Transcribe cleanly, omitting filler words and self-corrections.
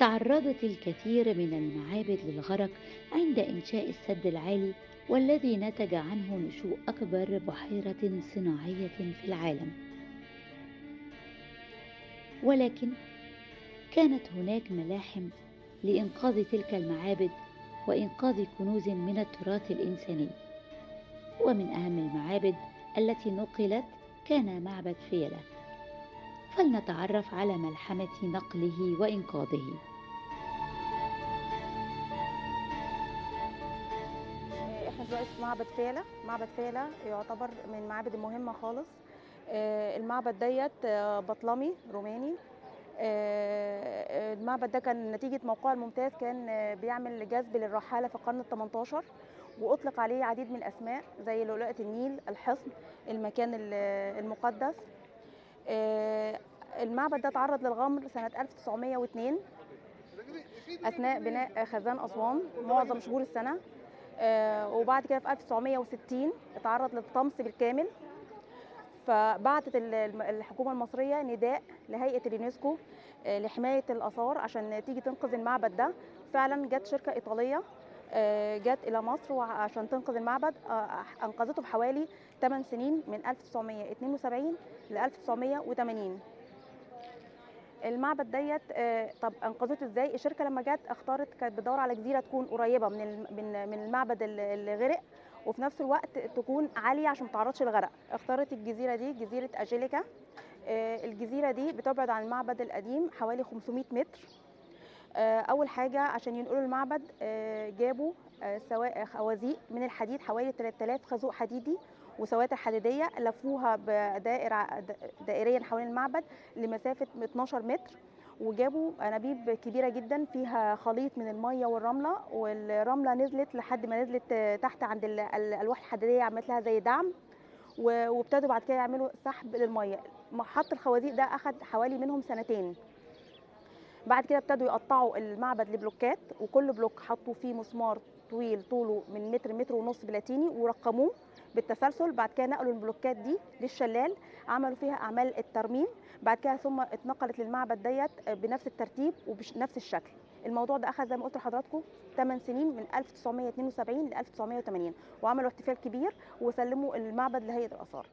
تعرضت الكثير من المعابد للغرق عند إنشاء السد العالي، والذي نتج عنه نشوء أكبر بحيرة صناعية في العالم. ولكن كانت هناك ملاحم لإنقاذ تلك المعابد وإنقاذ كنوز من التراث الإنساني. ومن أهم المعابد التي نقلت كان معبد فيلة، فلنتعرف على ملحمة نقله وإنقاذه. احنا دلوقتي في معبد فيلة. معبد فيلة يعتبر من المعابد المهمة خالص. المعبد ديت بطلمي روماني. المعبد ده كان نتيجة موقعه الممتاز، كان بيعمل جذب للرحالة في القرن ال18، وأطلق عليه عديد من الأسماء زي لؤلؤة النيل، الحصن، المكان المقدس. المعبد ده تعرض للغمر سنة 1902 أثناء بناء خزان أسوان معظم شهور السنة. وبعد كده في 1960 اتعرض للطمس بالكامل، فبعتت الحكومة المصرية نداء لهيئة اليونسكو لحماية الآثار عشان تيجي تنقذ المعبد ده. فعلا جت شركة إيطالية جت إلى مصر عشان تنقذ المعبد. أنقذته في حوالي 8 سنين من 1972 ل 1980. المعبد ديت طب انقذته ازاي؟ الشركه لما جت اختارت، كانت بتدور على جزيره تكون قريبه من المعبد اللي غرق، وفي نفس الوقت تكون عاليه عشان ما تعرضش للغرق. اختارت الجزيره دي جزيره اجيليكا. الجزيره دي بتبعد عن المعبد القديم حوالي 500 متر. اول حاجه عشان ينقلوا المعبد جابوا خوازيق من الحديد، حوالي 3000 خازوق حديدي وسواتر حديديه، لفوها دائريا حوالين المعبد لمسافه 12 متر. وجابوا انابيب كبيره جدا فيها خليط من الميه والرمله، والرمله نزلت لحد ما نزلت تحت عند الالواح الحديديه، عملت لها زي دعم. وابتدوا بعد كده يعملوا سحب للميه. حط الخوازيق ده اخذ حوالي منهم سنتين. بعد كده ابتدوا يقطعوا المعبد لبلوكات، وكل بلوك حطوا فيه مسمار طويل طوله من متر، متر ونص بلاتيني، ورقموه بالتسلسل. بعد كده نقلوا البلوكات دي للشلال، عملوا فيها اعمال الترميم. بعد كده ثم اتنقلت للمعبد ديت بنفس الترتيب وبنفس الشكل. الموضوع ده اخذ زي ما قلت لحضراتكم 8 سنين من 1972 ل 1980، وعملوا احتفال كبير وسلموا المعبد لهيئه الاثار.